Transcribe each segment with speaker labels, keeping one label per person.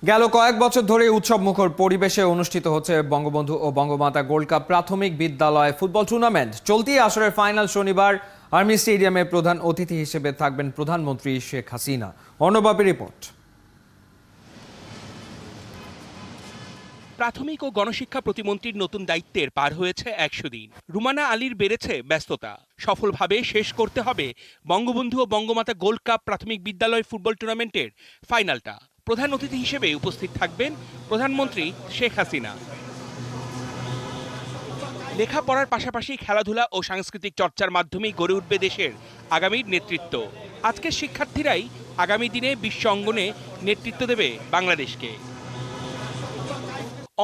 Speaker 1: গেল কয়েক বছর ধরে উৎসবমুখর পরিবেশে অনুষ্ঠিত হচ্ছে বঙ্গবন্ধু ও বঙ্গমাতা গোল্ড কাপ প্রাথমিক বিদ্যালয় ফুটবল টুর্নামেন্ট। চলতি আসরের ফাইনাল শনিবার আর্মি স্টেডিয়ামে প্রধান অতিথি হিসেবে থাকবেন প্রধানমন্ত্রী শেখ হাসিনা। অর্ণবাপী রিপোর্ট।
Speaker 2: প্রাথমিক ও গণশিক্ষা প্রতিমন্ত্রীর নতুন দায়িত্বের পার হয়েছে ১০০ দিন। রুমানা আলীর বেড়েছে ব্যস্ততা। সফলভাবে শেষ করতে হবে বঙ্গবন্ধু ও বঙ্গমাতা গোল্ড কাপ প্রাথমিক বিদ্যালয় ফুটবল টুর্নামেন্টের ফাইনালটা। প্রধান অতিথি হিসেবে উপস্থিত থাকবেন প্রধানমন্ত্রী শেখ হাসিনা। লেখাপড়ার পাশাপাশি খেলাধুলা ও সাংস্কৃতিক চর্চার মাধ্যমেই গড়ে উঠবে দেশের আগামীর নেতৃত্ব। আজকের শিক্ষার্থীরাই আগামী দিনে বিশ্ব অঙ্গনে নেতৃত্ব দেবে বাংলাদেশকে।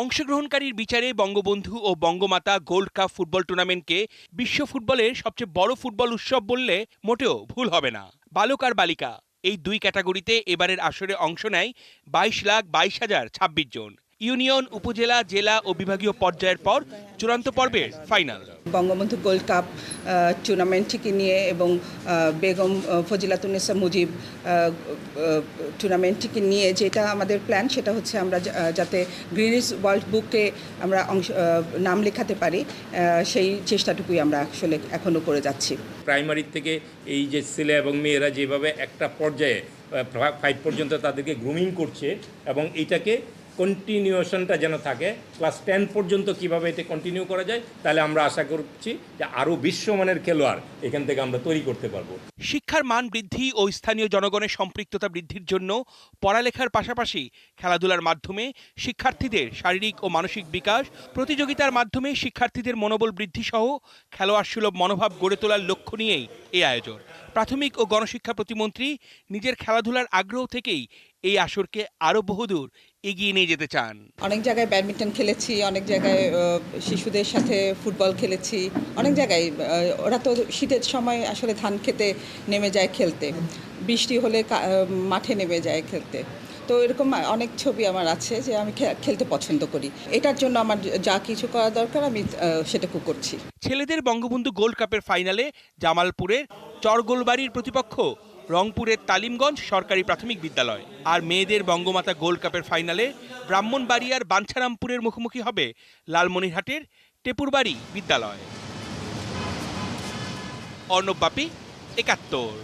Speaker 2: অংশগ্রহণকারীর বিচারে বঙ্গবন্ধু ও বঙ্গমাতা গোল্ড কাপ ফুটবল টুর্নামেন্টকে বিশ্ব ফুটবলের সবচেয়ে বড় ফুটবল উৎসব বললে মোটেও ভুল হবে না। বালক আর বালিকা এই দুই ক্যাটাগরিতে এবারের আসরে অংশ নেয় 22,22,026 জন। ইউনিয়ন, উপজেলা, জেলা ও বিভাগীয় পর্যায়ের পর চূড়ান্ত পর্বের ফাইনাল।
Speaker 3: বঙ্গবন্ধু গোল্ড কাপ টুর্নামেন্টটিকে নিয়ে এবং বেগম ফজিলাতুন্নেসা মুজিব টুর্নামেন্টটিকে নিয়ে যেটা আমাদের প্ল্যান, সেটা হচ্ছে আমরা যাতে গ্রিনিস ওয়ার্ল্ড বুকে আমরা নাম লেখাতে পারি, সেই চেষ্টাটুকুই আমরা আসলে এখনও করে যাচ্ছি।
Speaker 4: প্রাইমারি থেকে এই যে ছেলে এবং মেয়েরা যেভাবে একটা পর্যায়ে 5 পর্যন্ত তাদেরকে গ্রুমিং করছে এবং এইটাকে কন্টিনিউশনটা যেন থাকে, ক্লাস 10 পর্যন্ত কিভাবে এটা কন্টিনিউ করা যায়, তাহলে আমরা আশা করছি যে আরও বিশ্বমানের খেলোয়াড় এখান থেকে আমরা তৈরি করতে পারবো।
Speaker 2: শিক্ষার মান বৃদ্ধি ও স্থানীয় জনগণের সম্পৃক্ততা বৃদ্ধির জন্য পড়ালেখার পাশাপাশি খেলাধুলার মাধ্যমে শিক্ষার্থীদের শারীরিক ও মানসিক বিকাশ, প্রতিযোগিতার মাধ্যমে শিক্ষার্থীদের মনোবল বৃদ্ধি সহ খেলোয়াড় সুলভ মনোভাব গড়ে তোলার লক্ষ্য নিয়েই এই আয়োজন। প্রাথমিক ও গণশিক্ষা প্রতিমন্ত্রী নিজের খেলাধুলার আগ্রহ থেকেই এই আসরকে আরও বহুদূর এগিয়ে নিয়ে যেতে চান।
Speaker 3: অনেক জায়গায় ব্যাডমিন্টন খেলেছি, অনেক জায়গায় শিশুদের সাথে ফুটবল খেলেছি, অনেক জায়গায় ওরা তো শীতের সময় আসলে ধান খেতে নেমে যায় খেলতে, বৃষ্টি হলে মাঠে নেমে যায় খেলতে। তো এরকম অনেক ছবি আমার আছে যে আমি খেলতে পছন্দ করি। এটার জন্য আমার যা কিছু করা দরকার আমি সেটুকু করছি।
Speaker 2: ছেলেদের বঙ্গবন্ধু গোল্ড কাপের ফাইনালে জামালপুরের চরগোলবাড়ির প্রতিপক্ষ রংপুরের তালিমগঞ্জ সরকারি প্রাথমিক বিদ্যালয়, আর মেয়েদের বঙ্গমাতা গোল্ড কাপের ফাইনালে ব্রাহ্মণবাড়িয়ার বাঞ্ছারামপুরের মুখোমুখি হবে লালমনিরহাটের টেপুরবাড়ি বিদ্যালয়। অর্ণব বাপী, ৭১।